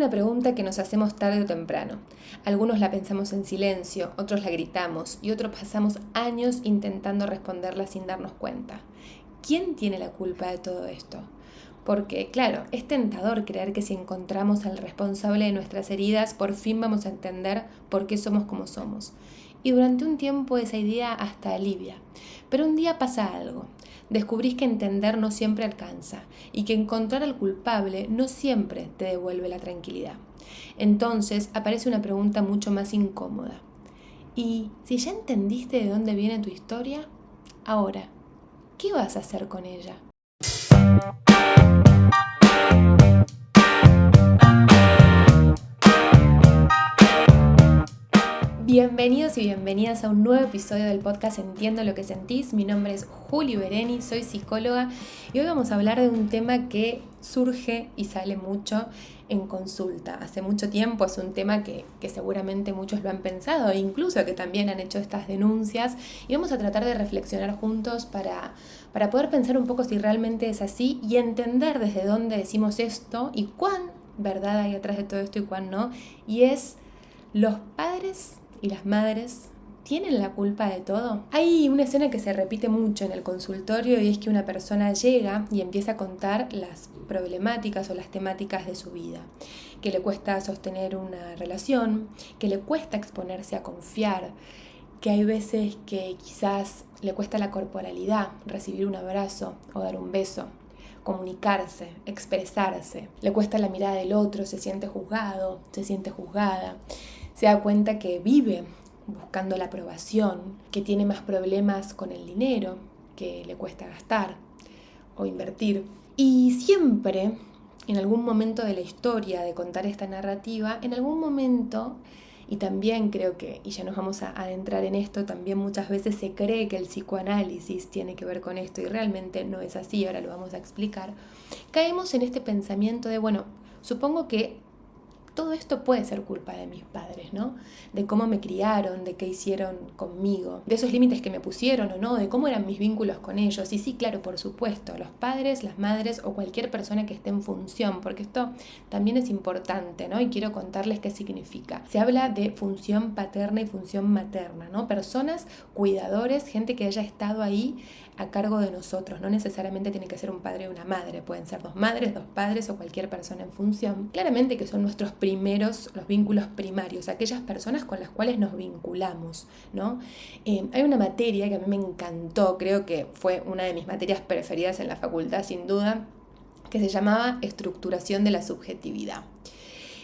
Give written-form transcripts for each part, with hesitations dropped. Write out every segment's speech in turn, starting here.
una pregunta que nos hacemos tarde o temprano. Algunos la pensamos en silencio, otros la gritamos y otros pasamos años intentando responderla sin darnos cuenta. ¿Quién tiene la culpa de todo esto? Porque, claro, es tentador creer que si encontramos al responsable de nuestras heridas, por fin vamos a entender por qué somos como somos. Y durante un tiempo esa idea hasta alivia. Pero un día pasa algo. Descubrís que entender no siempre alcanza y que encontrar al culpable no siempre te devuelve la tranquilidad. Entonces aparece una pregunta mucho más incómoda. ¿Y si ya entendiste de dónde viene tu historia? Ahora, ¿qué vas a hacer con ella? Bienvenidos y bienvenidas a un nuevo episodio del podcast Entiendo lo que sentís. Mi nombre es Juli Bereni, soy psicóloga y hoy vamos a hablar de un tema que surge y sale mucho en consulta. Hace mucho tiempo es un tema que seguramente muchos lo han pensado e incluso que también han hecho estas denuncias y vamos a tratar de reflexionar juntos para poder pensar un poco si realmente es así y entender desde dónde decimos esto y cuán verdad hay atrás de todo esto y cuán no. Y es los padres y las madres tienen la culpa de todo. Hay una escena que se repite mucho en el consultorio y es que una persona llega y empieza a contar las problemáticas o las temáticas de su vida, que le cuesta sostener una relación, que le cuesta exponerse a confiar, que hay veces que quizás le cuesta la corporalidad, recibir un abrazo o dar un beso, comunicarse, expresarse, le cuesta la mirada del otro, se siente juzgado, se siente juzgada. Se da cuenta que vive buscando la aprobación, que tiene más problemas con el dinero, que le cuesta gastar o invertir. Y siempre, en algún momento de la historia de contar esta narrativa, en algún momento, y también creo que, y ya nos vamos a adentrar en esto, también muchas veces se cree que el psicoanálisis tiene que ver con esto y realmente no es así, ahora lo vamos a explicar, caemos en este pensamiento de, bueno, supongo que todo esto puede ser culpa de mis padres, ¿no? De cómo me criaron, de qué hicieron conmigo, de esos límites que me pusieron o no, de cómo eran mis vínculos con ellos. Y sí, claro, por supuesto, los padres, las madres o cualquier persona que esté en función, porque esto también es importante, ¿no? Y quiero contarles qué significa. Se habla de función paterna y función materna, ¿no? Personas, cuidadores, gente que haya estado ahí a cargo de nosotros. No necesariamente tiene que ser un padre o una madre, pueden ser dos madres, dos padres o cualquier persona en función. Claramente que son nuestros primeros, los vínculos primarios, aquellas personas con las cuales nos vinculamos, ¿no? Hay una materia que a mí me encantó, creo que fue una de mis materias preferidas en la facultad sin duda, que se llamaba estructuración de la subjetividad.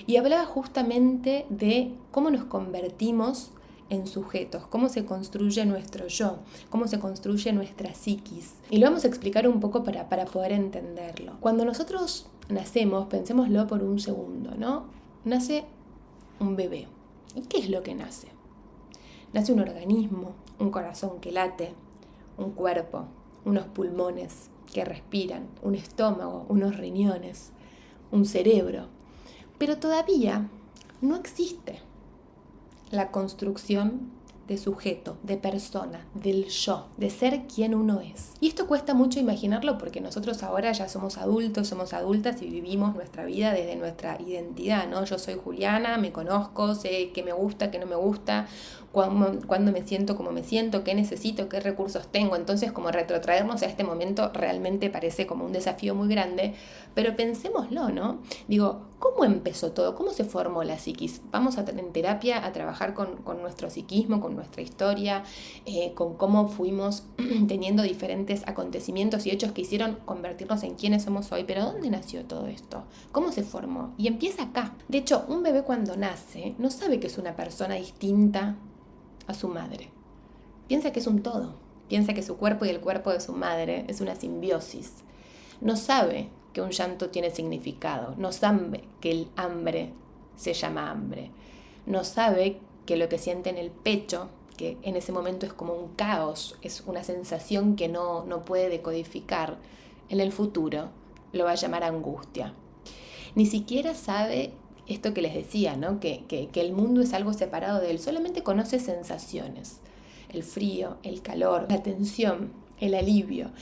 Y hablaba justamente de cómo nos convertimos en sujetos, cómo se construye nuestro yo, cómo se construye nuestra psiquis. Y lo vamos a explicar un poco para poder entenderlo. Cuando nosotros nacemos, pensémoslo por un segundo, ¿no? Nace un bebé. ¿Y qué es lo que nace? Nace un organismo, un corazón que late, un cuerpo, unos pulmones que respiran, un estómago, unos riñones, un cerebro. Pero todavía no existe la construcción de sujeto, de persona, del yo, de ser quien uno es. Y esto cuesta mucho imaginarlo porque nosotros ahora ya somos adultos, somos adultas y vivimos nuestra vida desde nuestra identidad, ¿no? Yo soy Juliana, me conozco, sé qué me gusta, qué no me gusta, cuándo me siento como me siento, qué necesito, qué recursos tengo. Entonces, como retrotraernos a este momento realmente parece como un desafío muy grande, pero pensémoslo, ¿no? Digo, ¿cómo empezó todo? ¿Cómo se formó la psiquis? Vamos en terapia a trabajar con nuestro psiquismo, con nuestra historia, con cómo fuimos teniendo diferentes acontecimientos y hechos que hicieron convertirnos en quienes somos hoy. Pero ¿dónde nació todo esto? ¿Cómo se formó? Y empieza acá. De hecho, un bebé cuando nace no sabe que es una persona distinta a su madre. Piensa que es un todo. Piensa que su cuerpo y el cuerpo de su madre es una simbiosis. No sabe que un llanto tiene significado. No sabe que el hambre se llama hambre. No sabe que lo que siente en el pecho, que en ese momento es como un caos, es una sensación que no puede decodificar, en el futuro lo va a llamar angustia. Ni siquiera sabe esto que les decía, ¿no? Que el mundo es algo separado de él, solamente conoce sensaciones, el frío, el calor, la tensión, el alivio.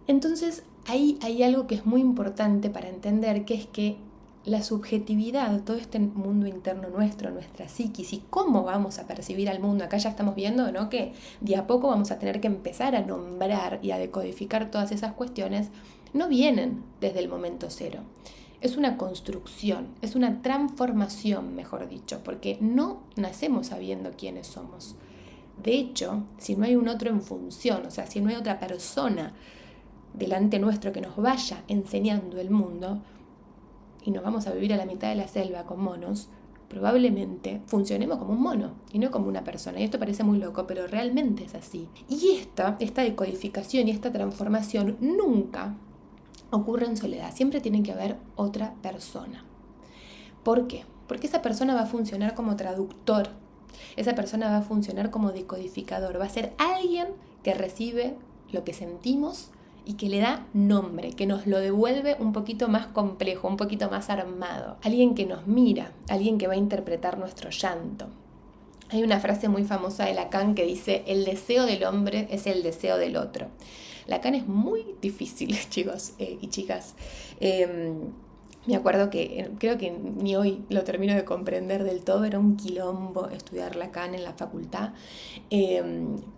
Entonces ahí hay algo que es muy importante para entender, que es que la subjetividad, todo este mundo interno nuestro, nuestra psiquis y cómo vamos a percibir al mundo. Acá ya estamos viendo, ¿no?, que de a poco vamos a tener que empezar a nombrar y a decodificar todas esas cuestiones. No vienen desde el momento cero. Es una construcción, es una transformación, mejor dicho, porque no nacemos sabiendo quiénes somos. De hecho, si no hay un otro en función, o sea, si no hay otra persona delante nuestro que nos vaya enseñando el mundo, y nos vamos a vivir a la mitad de la selva con monos, probablemente funcionemos como un mono y no como una persona. Y esto parece muy loco, pero realmente es así. Y esta decodificación y esta transformación nunca ocurre en soledad. Siempre tiene que haber otra persona. ¿Por qué? Porque esa persona va a funcionar como traductor. Esa persona va a funcionar como decodificador. Va a ser alguien que recibe lo que sentimos y que le da nombre, que nos lo devuelve un poquito más complejo, un poquito más armado. Alguien que nos mira, alguien que va a interpretar nuestro llanto. Hay una frase muy famosa de Lacan que dice: el deseo del hombre es el deseo del otro. Lacan es muy difícil, chicos y chicas. Me acuerdo que creo que ni hoy lo termino de comprender del todo, era un quilombo estudiar Lacan en la facultad,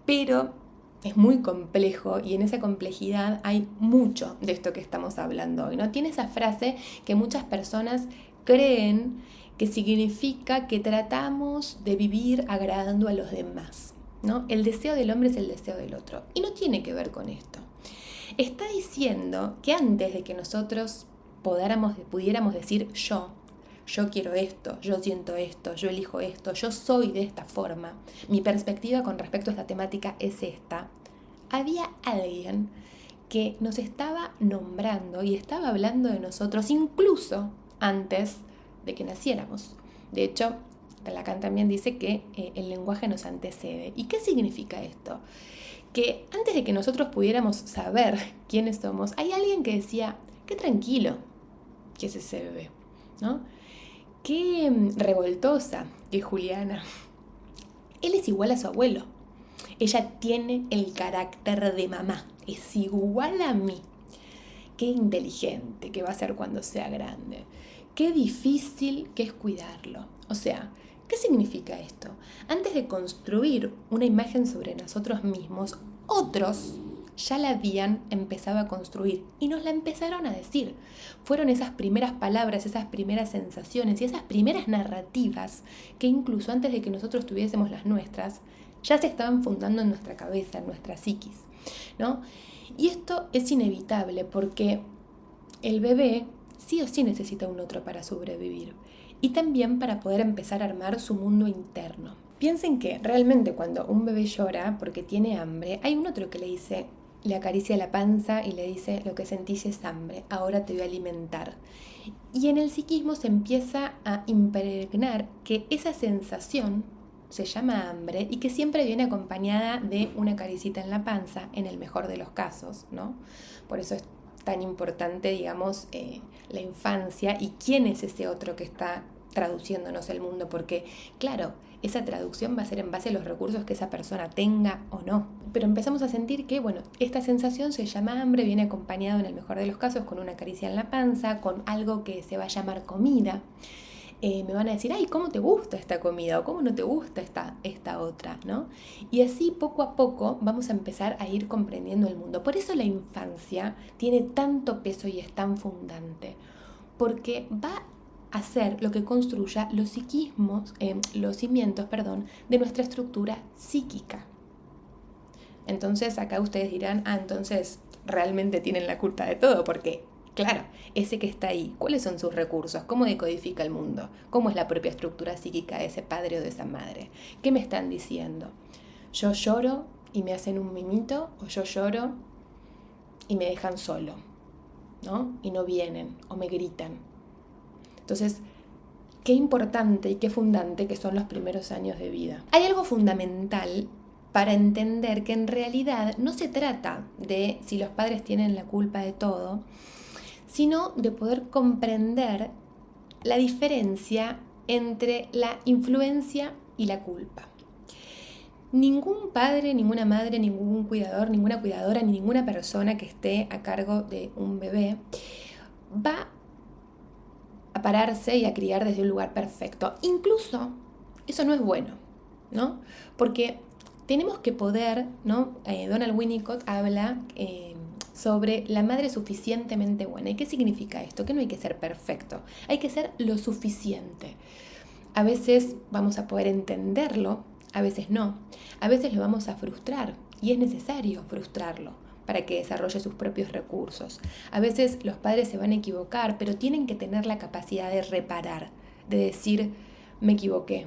pero es muy complejo y en esa complejidad hay mucho de esto que estamos hablando hoy, ¿no? Tiene esa frase que muchas personas creen que significa que tratamos de vivir agradando a los demás, ¿no? El deseo del hombre es el deseo del otro. Y no tiene que ver con esto. Está diciendo que antes de que nosotros pudiéramos decir yo quiero esto, yo siento esto, yo elijo esto, yo soy de esta forma, mi perspectiva con respecto a esta temática es esta, había alguien que nos estaba nombrando y estaba hablando de nosotros incluso antes de que naciéramos. De hecho, Lacan también dice que el lenguaje nos antecede. ¿Y qué significa esto? Que antes de que nosotros pudiéramos saber quiénes somos, hay alguien que decía: qué tranquilo que es ese bebé, ¿no? Qué revoltosa que es Juliana. Él es igual a su abuelo. Ella tiene el carácter de mamá. Es igual a mí. Qué inteligente que va a ser cuando sea grande. Qué difícil que es cuidarlo. O sea, ¿qué significa esto? Antes de construir una imagen sobre nosotros mismos, otros ya la habían empezado a construir y nos la empezaron a decir. Fueron esas primeras palabras, esas primeras sensaciones y esas primeras narrativas que incluso antes de que nosotros tuviésemos las nuestras, ya se estaban fundando en nuestra cabeza, en nuestra psiquis, ¿no? Y esto es inevitable porque el bebé sí o sí necesita un otro para sobrevivir y también para poder empezar a armar su mundo interno. Piensen que realmente cuando un bebé llora porque tiene hambre, hay un otro que le acaricia la panza y le dice: lo que sentís es hambre, ahora te voy a alimentar. Y en el psiquismo se empieza a impregnar que esa sensación se llama hambre y que siempre viene acompañada de una caricita en la panza, en el mejor de los casos, ¿no? Por eso es tan importante, digamos, la infancia y quién es ese otro que está traduciéndonos el mundo, porque claro, esa traducción va a ser en base a los recursos que esa persona tenga o no. Pero empezamos a sentir que, bueno, esta sensación se llama hambre, viene acompañado en el mejor de los casos con una caricia en la panza, con algo que se va a llamar comida. Me van a decir: ay, ¿cómo te gusta esta comida? O ¿cómo no te gusta esta otra? ¿No? Y así poco a poco vamos a empezar a ir comprendiendo el mundo. Por eso la infancia tiene tanto peso y es tan fundante, porque va a ser lo que construya los cimientos, de nuestra estructura psíquica. Entonces acá ustedes dirán: entonces realmente tienen la culpa de todo, porque claro, ese que está ahí, ¿cuáles son sus recursos? ¿Cómo decodifica el mundo? ¿Cómo es la propia estructura psíquica de ese padre o de esa madre? ¿Qué me están diciendo? ¿Yo lloro y me hacen un mimito? ¿O yo lloro y me dejan solo, ¿no? Y no vienen o me gritan. Entonces, qué importante y qué fundante que son los primeros años de vida. Hay algo fundamental para entender que en realidad no se trata de si los padres tienen la culpa de todo, sino de poder comprender la diferencia entre la influencia y la culpa. Ningún padre, ninguna madre, ningún cuidador, ninguna cuidadora, ni ninguna persona que esté a cargo de un bebé va a a pararse y a criar desde un lugar perfecto. Incluso eso no es bueno, ¿no? Porque tenemos que poder, ¿no? Donald Winnicott habla sobre la madre suficientemente buena. ¿Y qué significa esto? Que no hay que ser perfecto, hay que ser lo suficiente. A veces vamos a poder entenderlo, a veces no. A veces lo vamos a frustrar y es necesario frustrarlo para que desarrolle sus propios recursos. A veces los padres se van a equivocar, pero tienen que tener la capacidad de reparar, de decir, me equivoqué,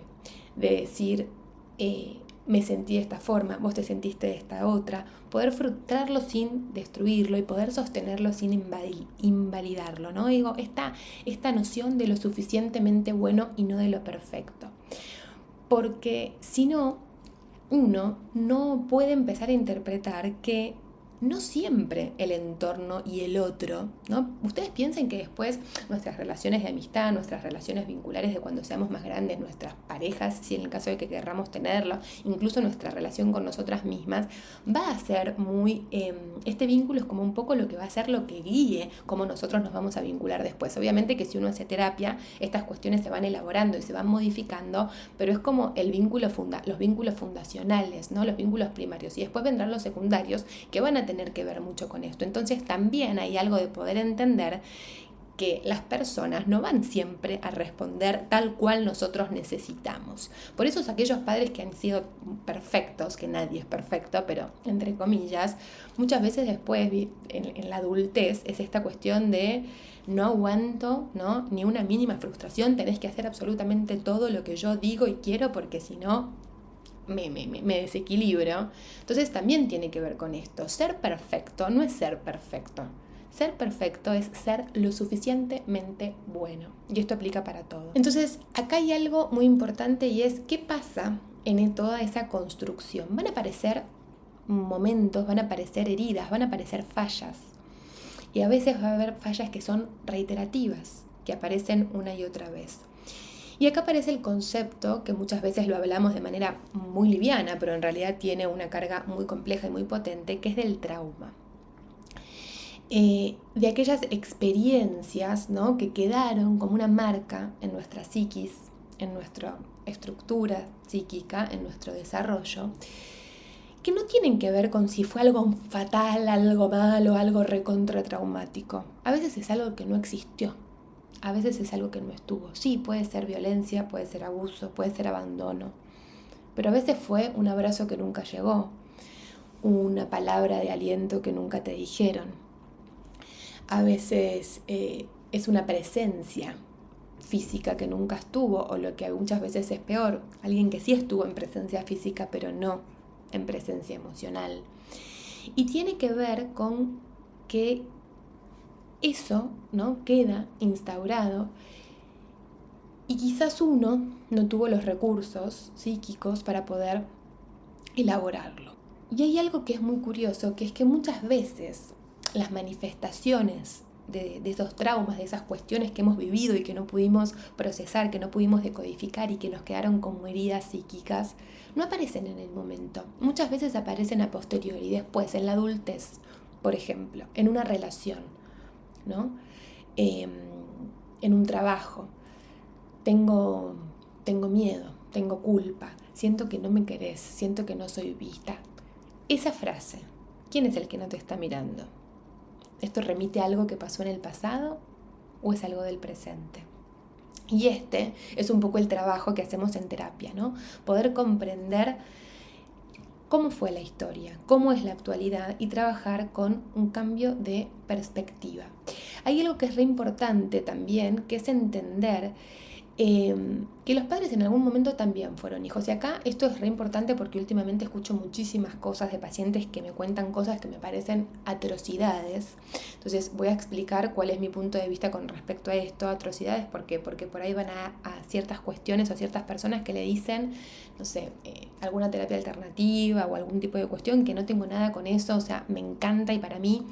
de decir, me sentí de esta forma, vos te sentiste de esta otra, poder frustrarlo sin destruirlo y poder sostenerlo sin invalidarlo, ¿no? Digo, esta noción de lo suficientemente bueno y no de lo perfecto. Porque si no, uno no puede empezar a interpretar que no siempre el entorno y el otro, ¿no? Ustedes piensen que después nuestras relaciones de amistad, nuestras relaciones vinculares de cuando seamos más grandes, nuestras parejas, si en el caso de que querramos tenerlo, incluso nuestra relación con nosotras mismas, va a ser muy, este vínculo es como un poco lo que va a ser lo que guíe cómo nosotros nos vamos a vincular después. Obviamente que si uno hace terapia, estas cuestiones se van elaborando y se van modificando, pero es como el vínculo los vínculos fundacionales, ¿no? Los vínculos primarios, y después vendrán los secundarios que van a tener que ver mucho con esto. Entonces también hay algo de poder entender que las personas no van siempre a responder tal cual nosotros necesitamos. Por eso aquellos padres que han sido perfectos, que nadie es perfecto, pero entre comillas, muchas veces después en la adultez es esta cuestión de no aguanto, ¿no? Ni una mínima frustración, tenés que hacer absolutamente todo lo que yo digo y quiero porque si no me desequilibro. Entonces también tiene que ver con esto. Ser perfecto no es ser perfecto. Ser perfecto es ser lo suficientemente bueno. Y esto aplica para todo. Entonces, acá hay algo muy importante y es qué pasa en toda esa construcción. Van a aparecer momentos, van a aparecer heridas, van a aparecer fallas. Y a veces va a haber fallas que son reiterativas, que aparecen una y otra vez. Y acá aparece el concepto, que muchas veces lo hablamos de manera muy liviana, pero en realidad tiene una carga muy compleja y muy potente, que es del trauma. De aquellas experiencias, ¿no? Que quedaron como una marca en nuestra psiquis, en nuestra estructura psíquica, en nuestro desarrollo, que no tienen que ver con si fue algo fatal, algo malo, algo recontratraumático. A veces es algo que no existió. A veces es algo que no estuvo. Sí, puede ser violencia, puede ser abuso, puede ser abandono. Pero a veces fue un abrazo que nunca llegó, una palabra de aliento que nunca te dijeron. A veces es una presencia física que nunca estuvo, o lo que muchas veces es peor, alguien que sí estuvo en presencia física, pero no en presencia emocional. Y tiene que ver con que eso, ¿no? Queda instaurado y quizás uno no tuvo los recursos psíquicos para poder elaborarlo. Y hay algo que es muy curioso, que es que muchas veces las manifestaciones de esos traumas, de esas cuestiones que hemos vivido y que no pudimos procesar, que no pudimos decodificar y que nos quedaron como heridas psíquicas, no aparecen en el momento. Muchas veces aparecen a posteriori, después, en la adultez, por ejemplo, en una relación, ¿no? En un trabajo. Tengo miedo, tengo culpa, siento que no me querés, siento que no soy vista. Esa frase, ¿quién es el que no te está mirando? ¿Esto remite a algo que pasó en el pasado o es algo del presente? Y este es un poco el trabajo que hacemos en terapia, ¿no? Poder comprender cómo fue la historia, cómo es la actualidad y trabajar con un cambio de perspectiva. Hay algo que es re importante también, que es entender que los padres en algún momento también fueron hijos. Y acá esto es re importante porque últimamente escucho muchísimas cosas de pacientes que me cuentan cosas que me parecen atrocidades. Entonces voy a explicar cuál es mi punto de vista con respecto a esto. Atrocidades, ¿por qué? Porque por ahí van a ciertas cuestiones o ciertas personas que le dicen, no sé, alguna terapia alternativa o algún tipo de cuestión, que no tengo nada con eso. O sea, me encanta y para mí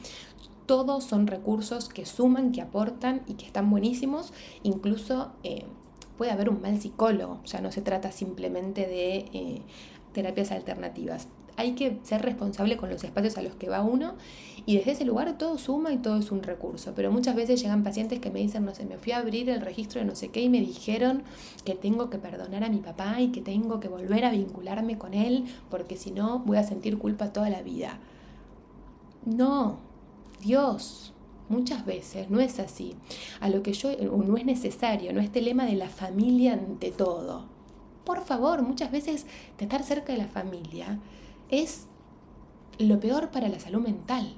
todos son recursos que suman, que aportan y que están buenísimos. Incluso puede haber un mal psicólogo, o sea, no se trata simplemente de terapias alternativas. hay que ser responsable con los espacios a los que va uno y desde ese lugar todo suma y todo es un recurso. Pero muchas veces llegan pacientes que me dicen, no sé, me fui a abrir el registro de no sé qué y me dijeron que tengo que perdonar a mi papá y que tengo que volver a vincularme con él porque si no voy a sentir culpa toda la vida. No, Dios, muchas veces no es así. No es necesario, no es el lema de la familia ante todo. Por favor, muchas veces estar cerca de la familia es lo peor para la salud mental.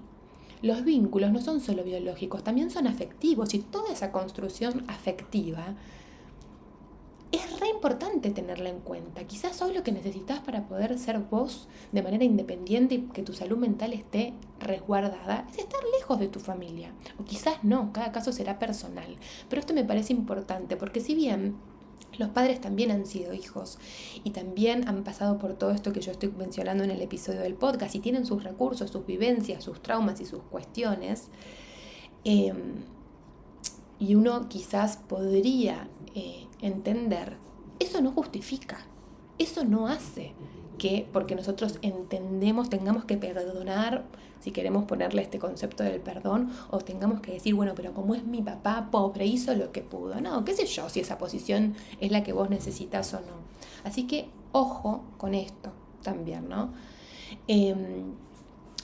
Los vínculos no son solo biológicos, también son afectivos y toda esa construcción afectiva es re importante tenerla en cuenta. Quizás hoy lo que necesitas para poder ser vos de manera independiente y que tu salud mental esté resguardada es estar lejos de tu familia. O quizás no, cada caso será personal. Pero esto me parece importante porque si bien los padres también han sido hijos y también han pasado por todo esto que yo estoy mencionando en el episodio del podcast y tienen sus recursos, sus vivencias, sus traumas y sus cuestiones, y uno quizás podría entender, eso no justifica, eso no hace que porque nosotros entendemos tengamos que perdonar, si queremos ponerle este concepto del perdón, o tengamos que decir, bueno, pero como es mi papá pobre, hizo lo que pudo. No, qué sé yo si esa posición es la que vos necesitas o no. Así que ojo con esto también, ¿no?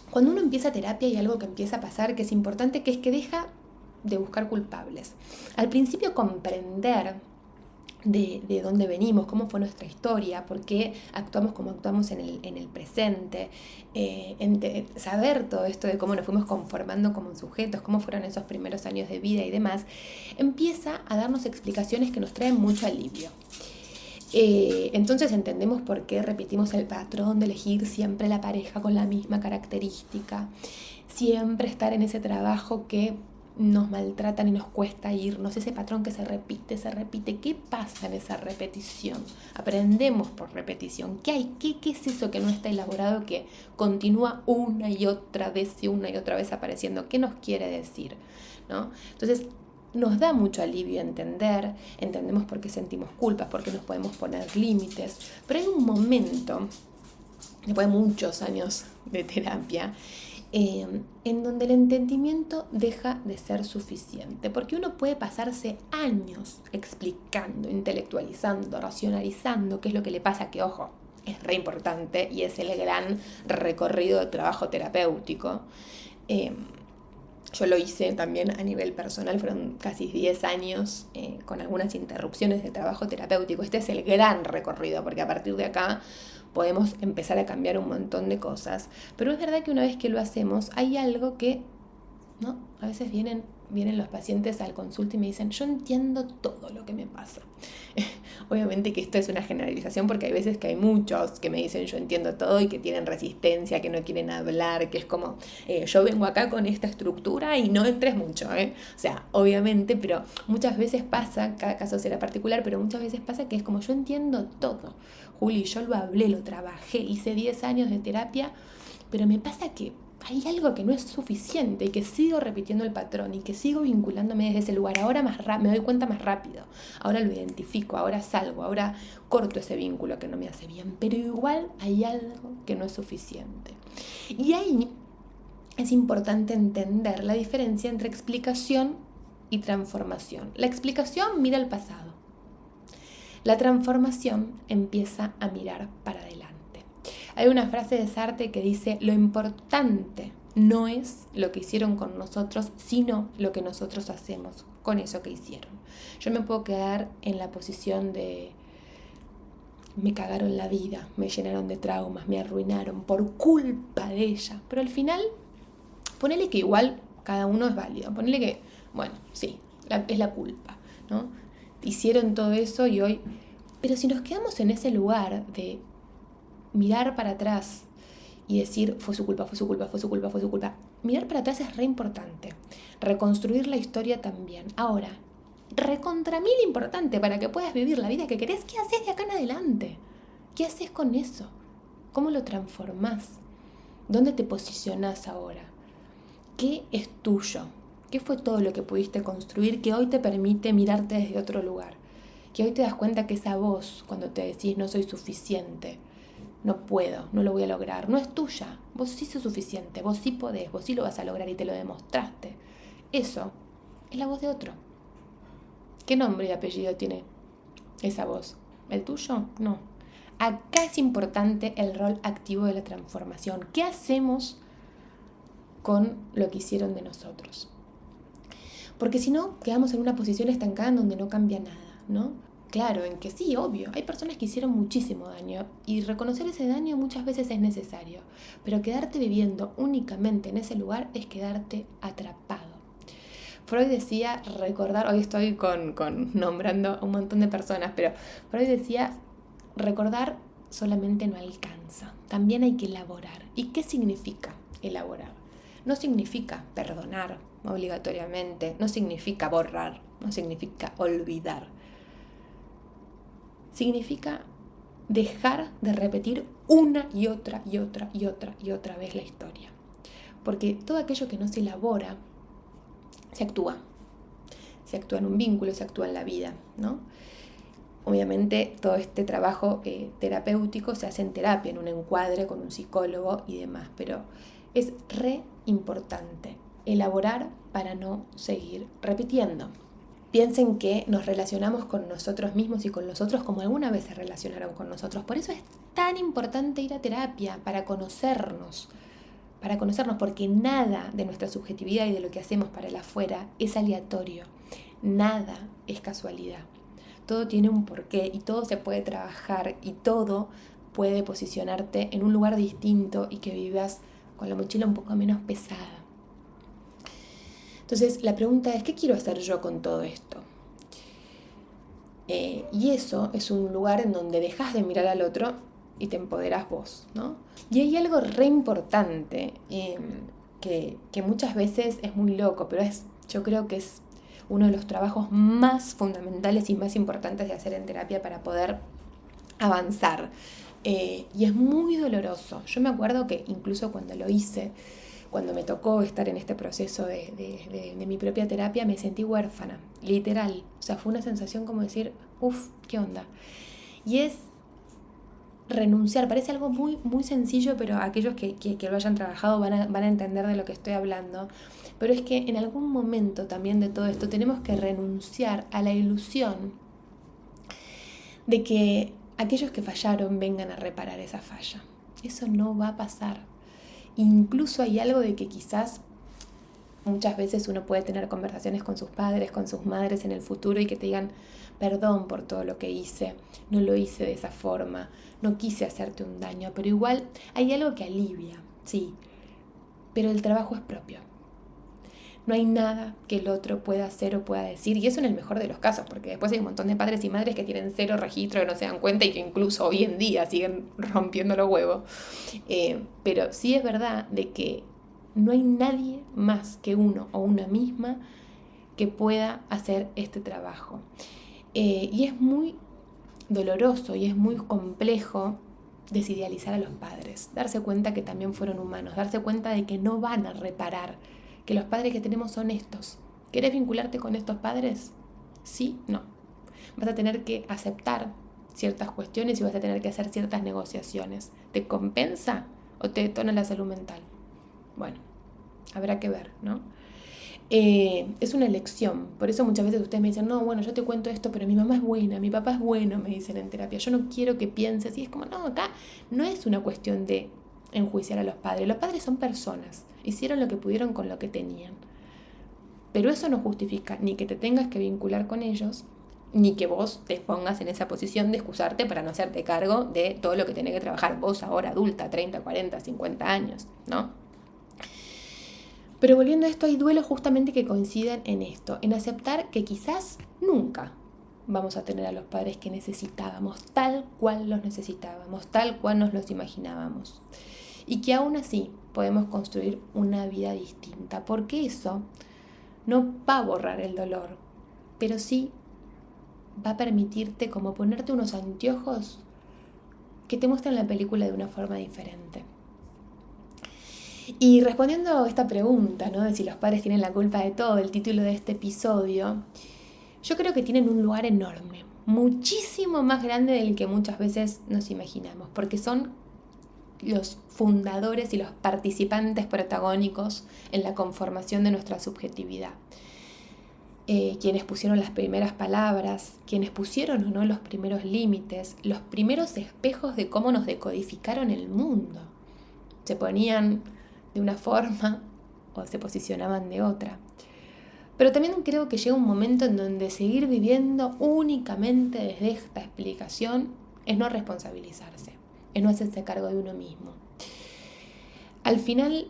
Cuando uno empieza terapia hay algo que empieza a pasar que es importante, que es que deja de buscar culpables. Al principio comprender de dónde venimos, cómo fue nuestra historia, por qué actuamos como actuamos en el presente, saber todo esto de cómo nos fuimos conformando como sujetos, cómo fueron esos primeros años de vida y demás, empieza a darnos explicaciones que nos traen mucho alivio. Entonces entendemos por qué repetimos el patrón de elegir siempre la pareja con la misma característica, siempre estar en ese trabajo que nos maltratan y nos cuesta irnos, ese patrón que se repite. ¿Qué pasa en esa repetición? Aprendemos por repetición. ¿Qué hay? ¿Qué es eso que no está elaborado, que continúa una y otra vez apareciendo? ¿Qué nos quiere decir? ¿No? Entonces, nos da mucho alivio entendemos por qué sentimos culpa, por qué nos podemos poner límites, pero hay un momento, después de muchos años de terapia, en donde el entendimiento deja de ser suficiente, porque uno puede pasarse años explicando, intelectualizando, racionalizando qué es lo que le pasa, que ojo, es re importante y es el gran recorrido de trabajo terapéutico. Yo lo hice también a nivel personal, fueron casi 10 años con algunas interrupciones de trabajo terapéutico. Este es el gran recorrido, porque a partir de acá podemos empezar a cambiar un montón de cosas. Pero es verdad que una vez que lo hacemos, hay algo que, ¿no? A veces vienen los pacientes al consulta y me dicen, yo entiendo todo lo que me pasa. Obviamente que esto es una generalización porque hay veces que hay muchos que me dicen yo entiendo todo y que tienen resistencia, que no quieren hablar, que es como yo vengo acá con esta estructura y no entres mucho, O sea, obviamente, pero muchas veces pasa, cada caso será particular, pero muchas veces pasa que es como yo entiendo todo. Juli, yo lo hablé, lo trabajé, hice 10 años de terapia, pero me pasa que hay algo que no es suficiente y que sigo repitiendo el patrón y que sigo vinculándome desde ese lugar. Ahora me doy cuenta más rápido, ahora lo identifico, ahora salgo, ahora corto ese vínculo que no me hace bien, pero igual hay algo que no es suficiente. Y ahí es importante entender la diferencia entre explicación y transformación. La explicación mira al pasado. La transformación empieza a mirar para adelante. Hay una frase de Sartre que dice, lo importante no es lo que hicieron con nosotros, sino lo que nosotros hacemos con eso que hicieron. Yo me puedo quedar en la posición de me cagaron la vida, me llenaron de traumas, me arruinaron por culpa de ella. Pero al final, ponele que igual cada uno es válido. Ponele que, bueno, sí, es la culpa, ¿no? Hicieron todo eso y hoy... Pero si nos quedamos en ese lugar de mirar para atrás y decir fue su culpa, mirar para atrás es re importante. Reconstruir la historia también. Ahora, recontra mil importante para que puedas vivir la vida que querés. ¿Qué haces de acá en adelante? ¿Qué haces con eso? ¿Cómo lo transformás? ¿Dónde te posicionás ahora? ¿Qué es tuyo? ¿Qué fue todo lo que pudiste construir que hoy te permite mirarte desde otro lugar? Que hoy te das cuenta que esa voz, cuando te decís no soy suficiente, no puedo, no lo voy a lograr, no es tuya, vos sí sos suficiente, vos sí podés, vos sí lo vas a lograr y te lo demostraste. Eso es la voz de otro. ¿Qué nombre y apellido tiene esa voz? ¿El tuyo? No. Acá es importante el rol activo de la transformación. ¿Qué hacemos con lo que hicieron de nosotros? Porque si no, quedamos en una posición estancada en donde no cambia nada, ¿no? Claro, en que sí, obvio, hay personas que hicieron muchísimo daño y reconocer ese daño muchas veces es necesario, pero quedarte viviendo únicamente en ese lugar es quedarte atrapado. Freud decía recordar, hoy estoy nombrando a un montón de personas, pero Freud decía recordar solamente no alcanza, también hay que elaborar. ¿Y qué significa elaborar? No significa perdonar obligatoriamente, no significa borrar, no significa olvidar. Significa dejar de repetir una y otra y otra y otra y otra vez la historia. Porque todo aquello que no se elabora, se actúa. Se actúa en un vínculo, se actúa en la vida, ¿no? Obviamente todo este trabajo terapéutico se hace en terapia, en un encuadre con un psicólogo y demás, pero es re importante elaborar para no seguir repitiendo. Piensen que nos relacionamos con nosotros mismos y con los otros como alguna vez se relacionaron con nosotros. Por eso es tan importante ir a terapia, para conocernos, porque nada de nuestra subjetividad y de lo que hacemos para el afuera es aleatorio. Nada es casualidad. Todo tiene un porqué y todo se puede trabajar y todo puede posicionarte en un lugar distinto y que vivas con la mochila un poco menos pesada. Entonces la pregunta es, ¿qué quiero hacer yo con todo esto? Y eso es un lugar en donde dejas de mirar al otro y te empoderás vos, ¿no? Y hay algo re importante que muchas veces es muy loco, pero yo creo que es uno de los trabajos más fundamentales y más importantes de hacer en terapia para poder avanzar. Y es muy doloroso. Yo me acuerdo que incluso cuando lo hice, cuando me tocó estar en este proceso de mi propia terapia, me sentí huérfana, literal. O sea, fue una sensación como decir, uff, ¿qué onda? Y es renunciar, parece algo muy, muy sencillo, pero aquellos que lo hayan trabajado van a entender de lo que estoy hablando. Pero es que en algún momento también de todo esto tenemos que renunciar a la ilusión de que aquellos que fallaron vengan a reparar esa falla. Eso no va a pasar. Incluso hay algo de que quizás muchas veces uno puede tener conversaciones con sus padres, con sus madres en el futuro y que te digan, perdón por todo lo que hice, no lo hice de esa forma, no quise hacerte un daño, pero igual hay algo que alivia, sí, pero el trabajo es propio. No hay nada que el otro pueda hacer o pueda decir, y eso en el mejor de los casos, porque después hay un montón de padres y madres que tienen cero registro, que no se dan cuenta y que incluso hoy en día siguen rompiendo los huevos. Pero sí es verdad de que no hay nadie más que uno o una misma que pueda hacer este trabajo. Y es muy doloroso y es muy complejo desidealizar a los padres, darse cuenta que también fueron humanos, darse cuenta de que no van a reparar, que los padres que tenemos son estos. ¿Querés vincularte con estos padres? Sí, no. Vas a tener que aceptar ciertas cuestiones y vas a tener que hacer ciertas negociaciones. ¿Te compensa o te detona la salud mental? Bueno, habrá que ver, ¿no? Es una elección. Por eso muchas veces ustedes me dicen, no, bueno, yo te cuento esto, pero mi mamá es buena, mi papá es bueno, me dicen en terapia. Yo no quiero que pienses. Y es como, no, acá no es una cuestión de enjuiciar a los padres. Los padres son personas. Hicieron lo que pudieron con lo que tenían. Pero eso no justifica ni que te tengas que vincular con ellos, ni que vos te pongas en esa posición de excusarte para no hacerte cargo de todo lo que tenés que trabajar vos ahora, adulta, 30, 40, 50 años, ¿no? Pero volviendo a esto, hay duelos justamente que coinciden en esto, en aceptar que quizás nunca vamos a tener a los padres que necesitábamos, tal cual los necesitábamos, tal cual nos los imaginábamos. Y que aún así podemos construir una vida distinta, porque eso no va a borrar el dolor, pero sí va a permitirte como ponerte unos anteojos que te muestran la película de una forma diferente. Y respondiendo a esta pregunta, ¿no?, de si los padres tienen la culpa de todo, el título de este episodio, yo creo que tienen un lugar enorme, muchísimo más grande del que muchas veces nos imaginamos, porque son los fundadores y los participantes protagónicos en la conformación de nuestra subjetividad. Quienes pusieron las primeras palabras, quienes pusieron o no los primeros límites, los primeros espejos de cómo nos decodificaron el mundo. Se ponían de una forma o se posicionaban de otra. Pero también creo que llega un momento en donde seguir viviendo únicamente desde esta explicación es no responsabilizarse, es no hacerse cargo de uno mismo. Al final,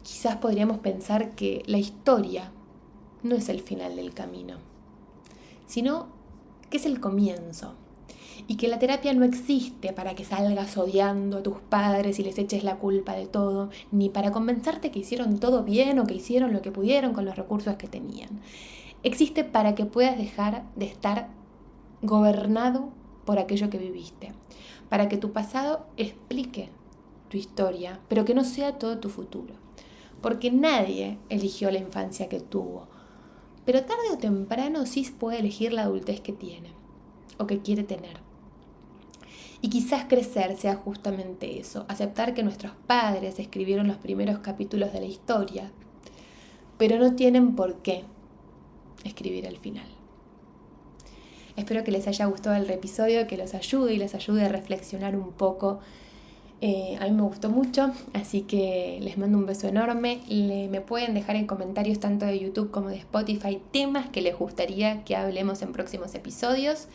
quizás podríamos pensar que la historia no es el final del camino, sino que es el comienzo. Y que la terapia no existe para que salgas odiando a tus padres y les eches la culpa de todo, ni para convencerte que hicieron todo bien o que hicieron lo que pudieron con los recursos que tenían. Existe para que puedas dejar de estar gobernado por aquello que viviste, para que tu pasado explique tu historia, pero que no sea todo tu futuro. Porque nadie eligió la infancia que tuvo, pero tarde o temprano sí puede elegir la adultez que tiene o que quiere tener. Y quizás crecer sea justamente eso, aceptar que nuestros padres escribieron los primeros capítulos de la historia, pero no tienen por qué escribir el final. Espero que les haya gustado el episodio, que los ayude y les ayude a reflexionar un poco. A mí me gustó mucho, así que les mando un beso enorme. Me pueden dejar en comentarios tanto de YouTube como de Spotify temas que les gustaría que hablemos en próximos episodios.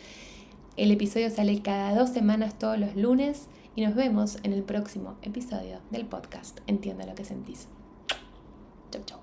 El episodio sale cada 2 semanas todos los lunes y nos vemos en el próximo episodio del podcast Entiendo lo que sentís. Chau, chau.